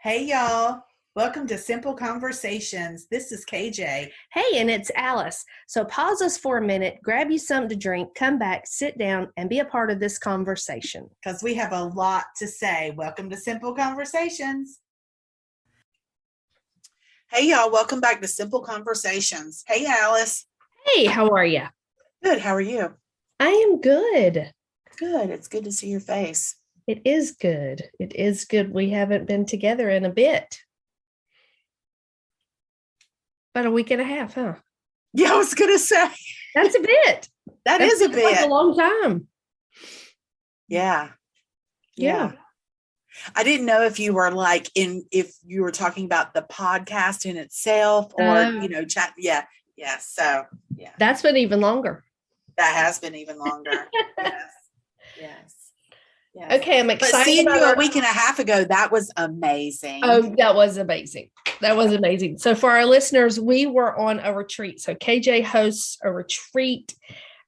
Hey, y'all. Welcome to Simple Conversations. This is KJ. Hey, and it's Alice. So pause us for a minute, grab you something to drink, come back, sit down, and be a part of this conversation. Because we have a lot to say. Welcome to Simple Conversations. Hey, y'all. Welcome back to Simple Conversations. Hey, Alice. Hey, how are you? Good. How are you? I am good. Good. It's good to see your face. It is good. It is good. We haven't been together in a bit. About a week and a half, huh? Yeah, I was going to say. That's a bit. That is a bit. Like a long time. Yeah. Yeah. I didn't know if you were if you were talking about the podcast in itself or, chat. Yeah. Yeah. So, yeah. That's been even longer. That has been even longer. Yes. Yes. Yes. Okay, I'm excited. But seeing you a week and a half ago, that was amazing. Oh, that was amazing. That was amazing. So for our listeners, we were on a retreat. So KJ hosts a retreat.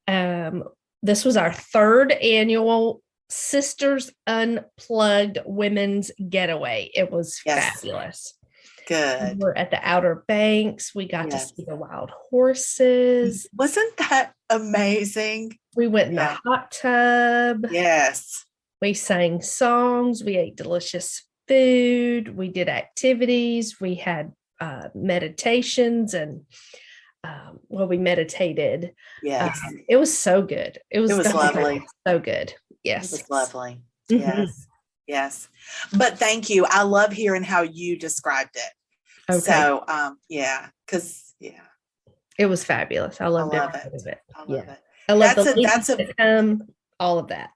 This was our third annual Sisters Unplugged Women's Getaway. It was fabulous. Good. We're at the Outer Banks. We got to see the wild horses. Wasn't that amazing? We went in the hot tub. Yes. We sang songs. We ate delicious food. We did activities. We had meditations and we meditated. Yes. It was so good. It was lovely. So good. Yes. It was lovely. Yes. Yes. But thank you. I love hearing how you described it. Okay. So, because it was fabulous. I loved it. I love it. I love all of that.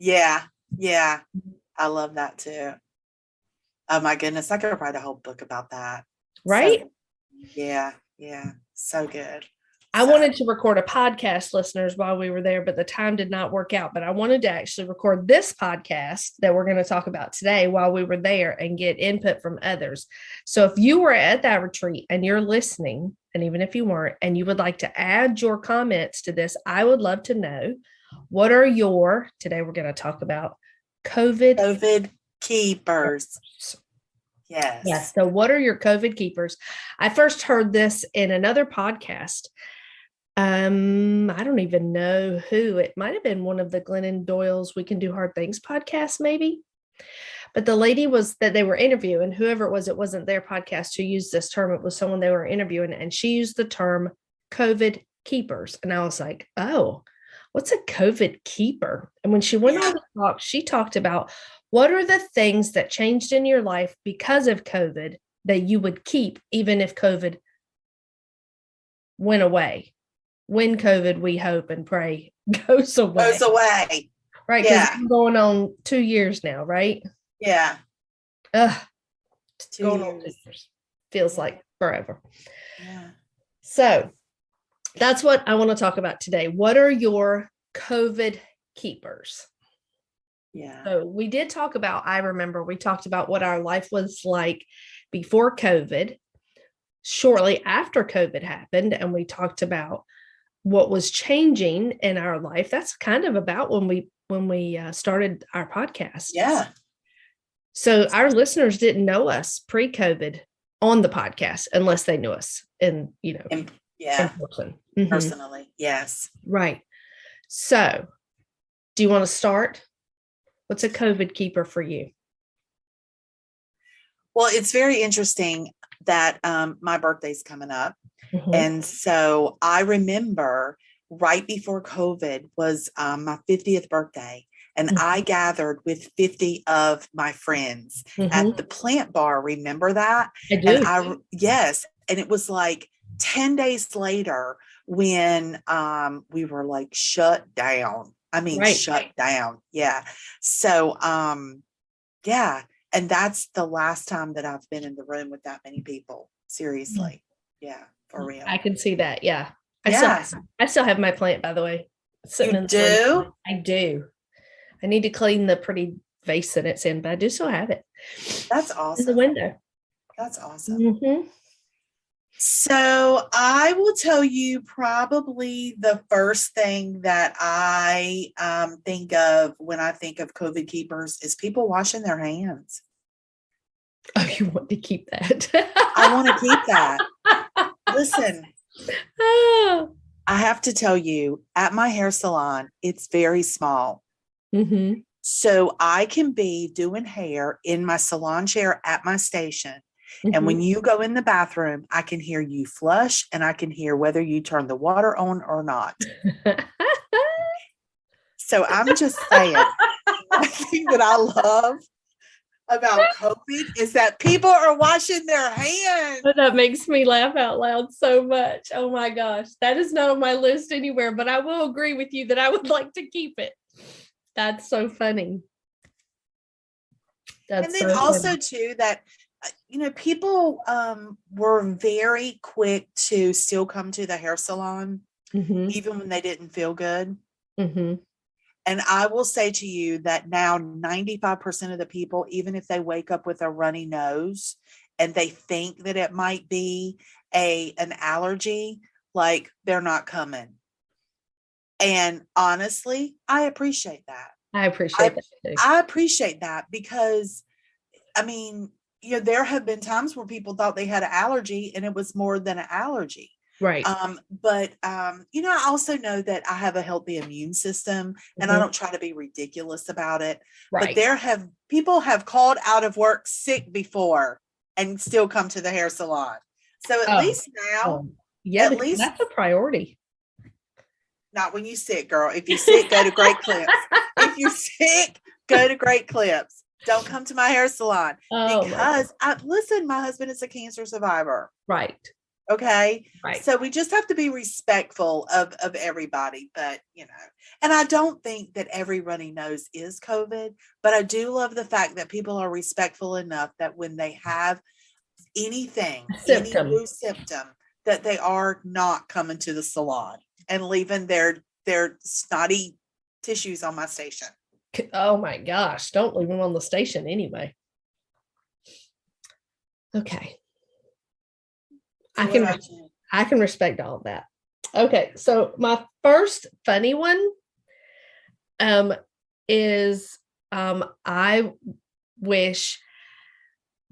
Yeah. Yeah. I love that too. Oh my goodness. I could write a whole book about that. Right? So, yeah. Yeah. So good. I wanted to record a podcast, listeners, while we were there, but the time did not work out. But I wanted to actually record this podcast that we're going to talk about today while we were there and get input from others. So if you were at that retreat and you're listening, and even if you weren't, and you would like to add your comments to this, I would love to know what are today we're going to talk about COVID keepers. Yes. Yes. So what are your COVID keepers? I first heard this in another podcast. I don't even know who. It might have been one of the Glennon Doyle's We Can Do Hard Things podcast, maybe. But the lady that they were interviewing, whoever it wasn't their podcast who used this term. It was someone they were interviewing, and she used the term COVID keepers. And I was like, oh, what's a COVID keeper? And when she went on to talk, she talked about what are the things that changed in your life because of COVID that you would keep even if COVID went away. When COVID, we hope and pray, goes away. Right? Because it's going on 2 years now, right? Yeah. It's going on 2 years. Feels like forever. Yeah. So that's what I want to talk about today. What are your COVID keepers? Yeah. So we did talk about, I remember we talked about what our life was like before COVID, shortly after COVID happened, and we talked about what was changing in our life. That's kind of about when we started our podcast. Yeah. So our listeners didn't know us pre-COVID on the podcast unless they knew us in person. Personally. Yes. Right. So do you want to start? What's a COVID keeper for you? Well, it's very interesting that my birthday's coming up. Mm-hmm. And so I remember right before COVID was my 50th birthday. And mm-hmm. I gathered with 50 of my friends mm-hmm. at the Plant Bar. Remember that? I do. And and it was like 10 days later when we were like shut down. Shut down. Yeah. So, and that's the last time that I've been in the room with that many people. Seriously. Yeah. For real. I can see that. Yeah. I still have my plant, by the way. You do? I do. I need to clean the pretty vase that it's in, but I do still have it. That's awesome. In the window. That's awesome. Mm-hmm. So I will tell you probably the first thing that I think of when I think of COVID keepers is people washing their hands. Oh, you want to keep that? I want to keep that. Listen, Oh. I have to tell you, at my hair salon, it's very small. Mm-hmm. So I can be doing hair in my salon chair at my station. And when Mm-hmm. you go in the bathroom, I can hear you flush and I can hear whether you turn the water on or not. So I'm just saying, one thing that I love about COVID is that people are washing their hands. That makes me laugh out loud so much. Oh my gosh. That is not on my list anywhere, but I will agree with you that I would like to keep it. That's so funny. That's And then so also funny. too that people were very quick to still come to the hair salon Mm-hmm. even when they didn't feel good. Mm-hmm. And I will say to you that now 95% of the people, even if they wake up with a runny nose and they think that it might be an allergy, like they're not coming. And honestly, I appreciate that. I appreciate that too. I appreciate that because, I mean, there have been times where people thought they had an allergy and it was more than an allergy. Right. But I also know that I have a healthy immune system and I don't try to be ridiculous about it. Right. But people have called out of work sick before and still come to the hair salon. So at least now, yeah, at least that's a priority. Not when you sick, girl. If you're sick, go to Great Clips. If you're sick, go to Great Clips. Don't come to my hair salon because listen, my husband is a cancer survivor. Right. Okay. Right. So we just have to be respectful of everybody, but and I don't think that every runny nose is COVID, but I do love the fact that people are respectful enough that when they have anything, any new symptom, that they are not coming to the salon and leaving their snotty tissues on my station. Oh my gosh, don't leave them on the station anyway. Okay. I can respect all of that. Okay, so my first funny one is I wish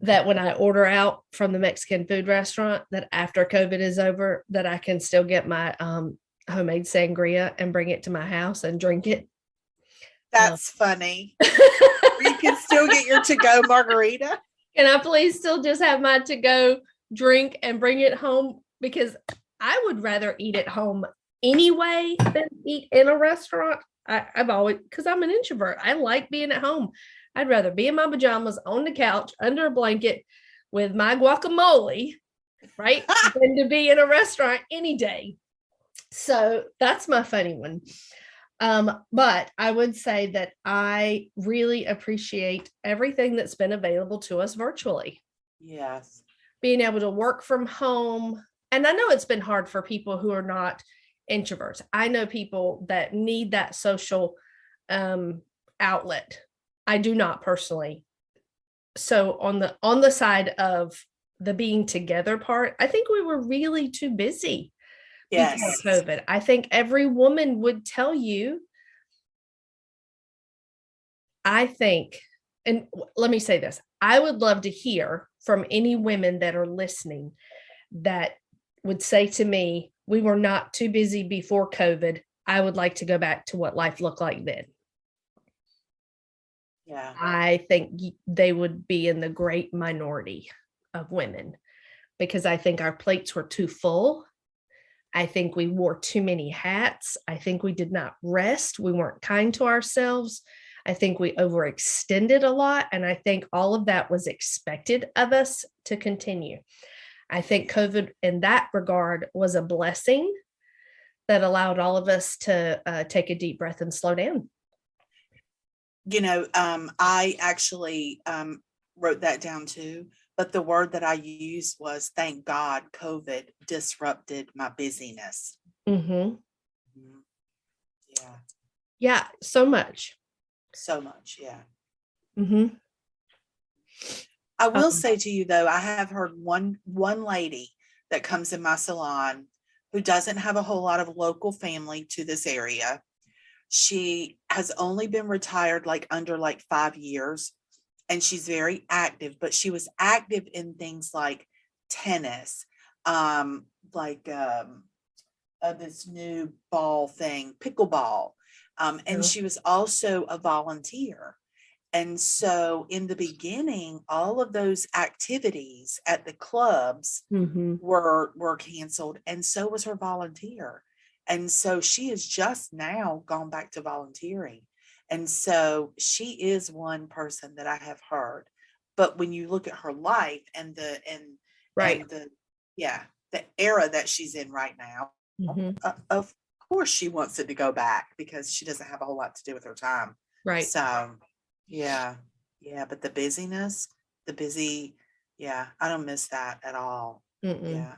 that when I order out from the Mexican food restaurant, that after COVID is over, that I can still get my homemade sangria and bring it to my house and drink it. That's funny. You can still get your to-go margarita. Can I please still just have my to-go drink and bring it home? Because I would rather eat at home anyway than eat in a restaurant. I've always, because I'm an introvert. I like being at home. I'd rather be in my pajamas on the couch under a blanket with my guacamole, right, than to be in a restaurant any day. So that's my funny one. But I would say that I really appreciate everything that's been available to us virtually. Yes. Being able to work from home. And I know it's been hard for people who are not introverts. I know people that need that social outlet. I do not personally. So on the side of the being together part, I think we were really too busy. Yes. Before COVID. I think every woman would tell you, I think, and let me say this, I would love to hear from any women that are listening that would say to me, we were not too busy before COVID. I would like to go back to what life looked like then. Yeah. I think they would be in the great minority of women because I think our plates were too full. I think we wore too many hats. I think we did not rest. We weren't kind to ourselves. I think we overextended a lot. And I think all of that was expected of us to continue. I think COVID in that regard was a blessing that allowed all of us to take a deep breath and slow down. I actually wrote that down too. But the word that I used was, thank God COVID disrupted my busyness. Mm-hmm. Yeah. Yeah, so much. So much, yeah. Mm-hmm. I will say to you, though, I have heard one lady that comes in my salon who doesn't have a whole lot of local family to this area. She has only been retired under 5 years. and she's very active, but she was active in things like tennis, like this new ball thing, pickleball. And Yeah. she was also a volunteer. And so in the beginning, all of those activities at the clubs Mm-hmm. were canceled, and so was her volunteer. And so she has just now gone back to volunteering. And so she is one person that I have heard. But when you look at her life and Right. the yeah, the era that she's in right now, Mm-hmm. of course she wants it to go back because she doesn't have a whole lot to do with her time. Right. So yeah, yeah, but the busyness, the busy, yeah, I don't miss that at all. Mm-mm. Yeah,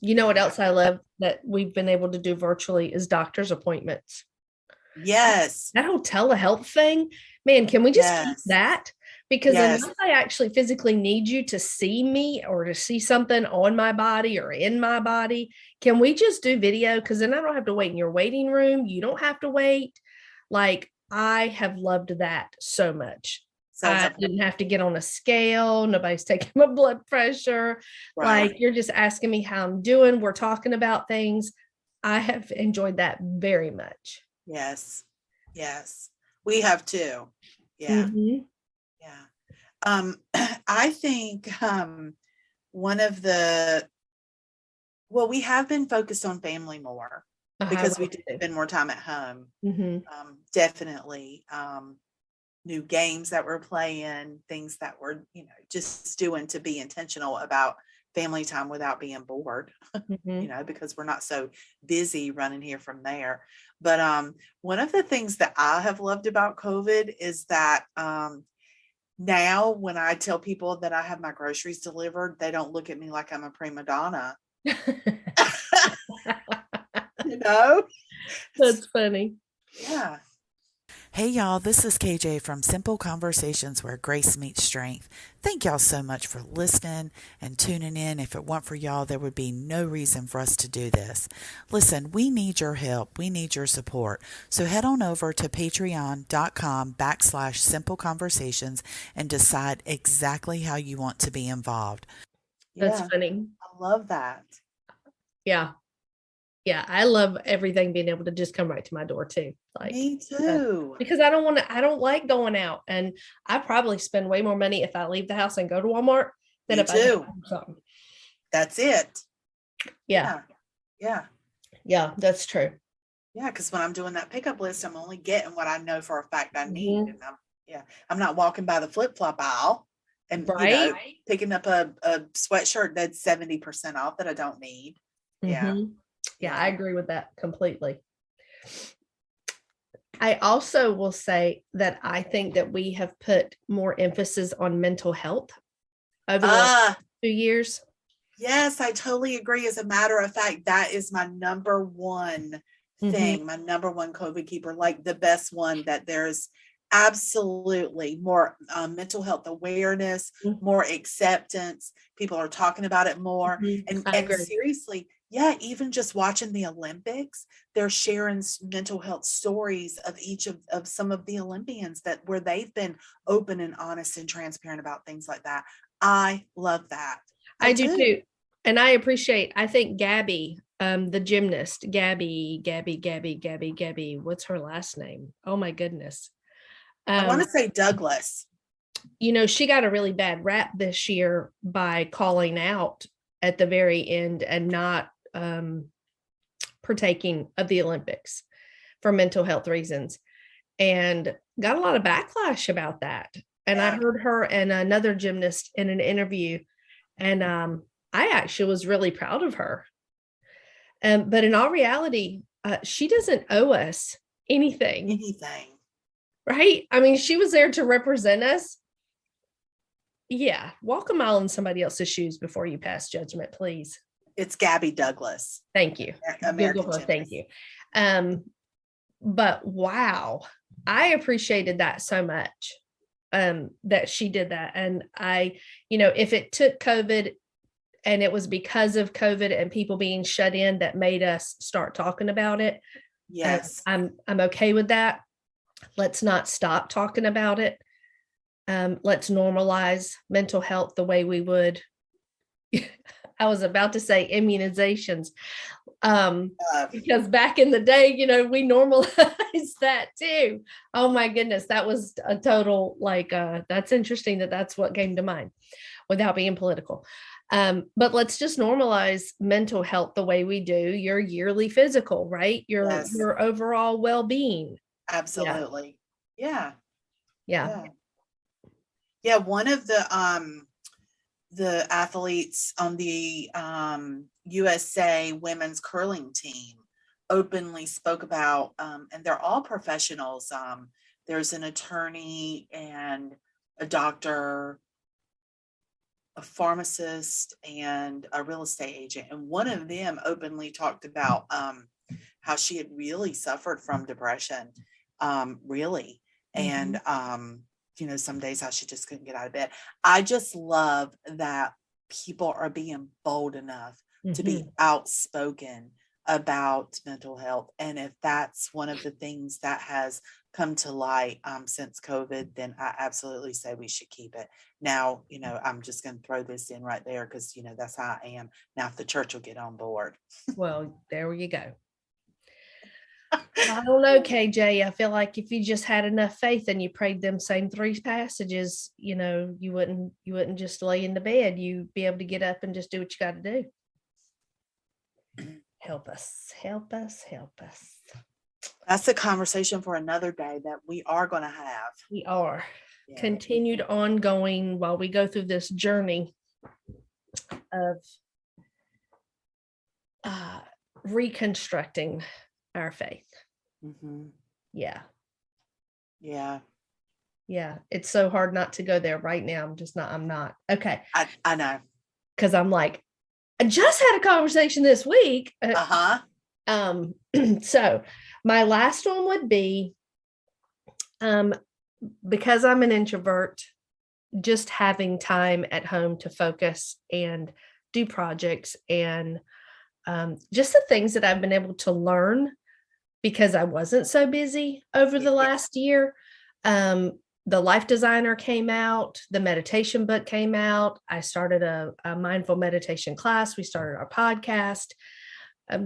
You know what yeah. else I love that we've been able to do virtually is doctor's appointments. Yes, That whole telehealth thing, man, can we just keep yes, that? Because yes. unless I actually physically need you to see me or to see something on my body or in my body, can we just do video? Because then I don't have to wait in your waiting room. You don't have to wait. Like, I have loved that so much. Sounds I like didn't have to get on a scale. Nobody's taking my blood pressure. right. Like, you're just asking me how I'm doing. We're talking about things. I have enjoyed that very much. Yes, yes. We have too. Yeah, Mhm. yeah. I think one of the well, we have been focused on family more I because we will do too. spend more time at home. Mhm. Definitely. New games that we're playing, things that we're, just doing to be intentional about family time without being bored, Mhm. because we're not so busy running here from there. But one of the things that I have loved about COVID is that now when I tell people that I have my groceries delivered, they don't look at me like I'm a prima donna. you know? That's funny. Yeah. Hey y'all, this is KJ from Simple Conversations where grace meets strength. Thank y'all so much for listening and tuning in. If it weren't for y'all, there would be no reason for us to do this. Listen, we need your help. We need your support. So head on over to patreon.com/simple conversations and decide exactly how you want to be involved. That's Yeah, funny. I love that. Yeah. Yeah. I love everything being able to just come right to my door too. Like, Me uh, too. because I don't like going out. And I probably spend way more money if I leave the house and go to Walmart than Me if I just too. do something. That's it. Yeah. Yeah. Yeah. Yeah. That's true. Yeah. Because when I'm doing that pickup list, I'm only getting what I know for a fact I need. Mhm. And I'm not walking by the flip flop aisle and, Right. picking up a sweatshirt that's 70% off that I don't need. Yeah. Mhm. Yeah. I Yeah. agree with that completely. I also will say that I think that we have put more emphasis on mental health over the last Ah, 2 years. yes, I totally agree. As a matter of fact, that is my number one Mhm. thing, my number one COVID keeper, like the best one, that there's absolutely more mental health awareness, more acceptance. People are talking about it more. Mhm. And I and agree. seriously, yeah, even just watching the Olympics, they're sharing mental health stories of each of some of the Olympians that where they've been open and honest and transparent about things like that. I love that. I I do do. too. And I think Gabby, the gymnast, Gabby, what's her last name? Oh my goodness. I want Um, to say Douglas. she got a really bad rap this year by calling out at the very end and not partaking of the Olympics for mental health reasons, and got a lot of backlash about that. And I Yeah. heard her and another gymnast in an interview, and I actually was really proud of her. But in all reality, she doesn't owe us anything, Anything. right? I mean, she was there to represent us. Yeah, walk a mile in somebody else's shoes before you pass judgment, please. It's Gabby Douglas, Thank you. Google American her. Thank gymnast. you. But wow, I appreciated that so much, that she did that. And if it took COVID and it was because of COVID and people being shut in that made us start talking about it, Yes. I'm okay with that. Let's not stop talking about it. Let's normalize mental health the way we would. I was about to say immunizations. Because back in the day, we normalized that too. Oh my goodness, that was a total that's interesting that's what came to mind without being political. But let's just normalize mental health the way we do your yearly physical, right? Your overall well-being. Absolutely. Yeah. Yeah. Yeah. One of the athletes on the USA women's curling team openly spoke about, and they're all professionals. There's an attorney and a doctor, a pharmacist, and a real estate agent. And one of them openly talked about how she had really suffered from depression, really. Mm-hmm. And, some days how she just couldn't get out of bed. I just love that people are being bold enough to be outspoken about mental health. And if that's one of the things that has come to light since COVID, then I absolutely say we should keep it. Now, I'm just going to throw this in right there because, that's how I am. Now, if the church will get on board. Well, there you go. I don't know, KJ. I feel like if you just had enough faith and you prayed them same 3 passages, you wouldn't just lay in the bed. You'd be able to get up and just do what you got to do. Help us. That's a conversation for another day that we are going to have. We are. Yeah. Continued ongoing while we go through this journey of reconstructing our faith. Mm-hmm. Yeah. It's so hard not to go there right now. I'm not. Okay. I know. Because I'm like, I just had a conversation this week. So my last one would be, because I'm an introvert, just having time at home to focus and do projects and just the things that I've been able to learn because I wasn't so busy over the last year. The Life Designer came out, the meditation book came out. I started a mindful meditation class. We started our podcast.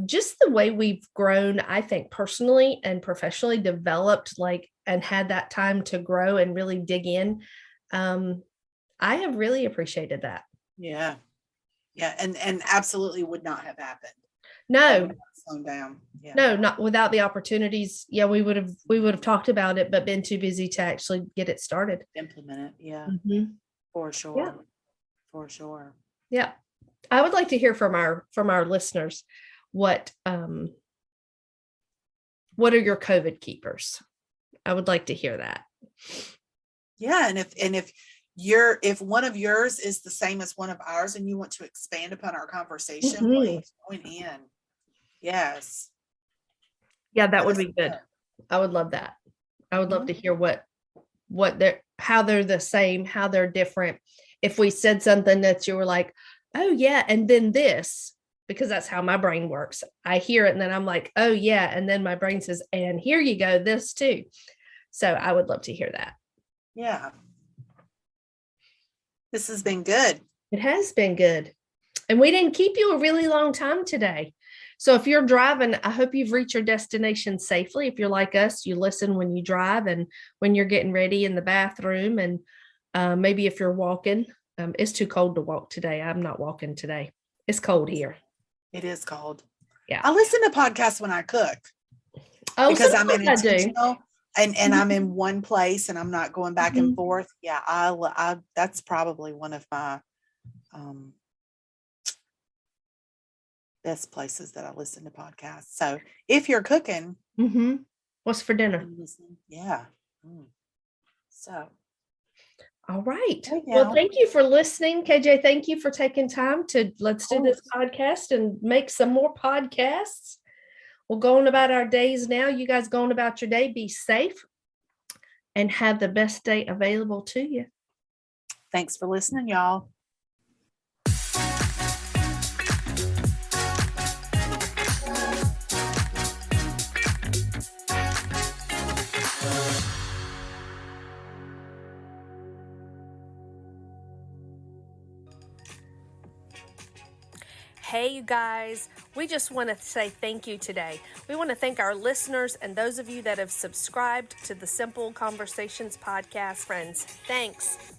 Just the way we've grown, I think personally and professionally developed and had that time to grow and really dig in. I have really appreciated that. Yeah. And absolutely would not have happened. No. Slow down. Yeah. No, not without the opportunities. Yeah, we would have talked about it, but been too busy to actually get it started. Implement it. Yeah. Mm-hmm. For sure. Yeah. For sure. Yeah. I would like to hear from our listeners what are your COVID keepers? I would like to hear that. Yeah, and if one of yours is the same as one of ours and you want to expand upon our conversation, please join in. Yes. Yeah, that would be good. I would love that. I would love to hear how they're the same, how they're different. If we said something that you were like, oh yeah, and then this, because that's how my brain works. I hear it and then I'm like, oh yeah. And then my brain says, and here you go, this too. So I would love to hear that. Yeah. This has been good. It has been good. And we didn't keep you a really long time today. So if you're driving, I hope you've reached your destination safely. If you're like us, you listen when you drive and when you're getting ready in the bathroom. And maybe if you're walking, it's too cold to walk today. I'm not walking today. It's cold here. It is cold. Yeah. I listen to podcasts when I cook. Oh, because I'm intentional and I'm in one place and I'm not going back and forth. Yeah. I that's probably one of my best places that I listen to podcasts. So if you're cooking, what's for dinner? Yeah. So. All right. Well, thank you for listening. KJ, thank you for taking time let's do this podcast and make some more podcasts. We'll go on about our days now. You guys go on about your day. Be safe and have the best day available to you. Thanks for listening, y'all. Hey, you guys, we just want to say thank you today. We want to thank our listeners and those of you that have subscribed to the Simple Conversations podcast. Friends, thanks.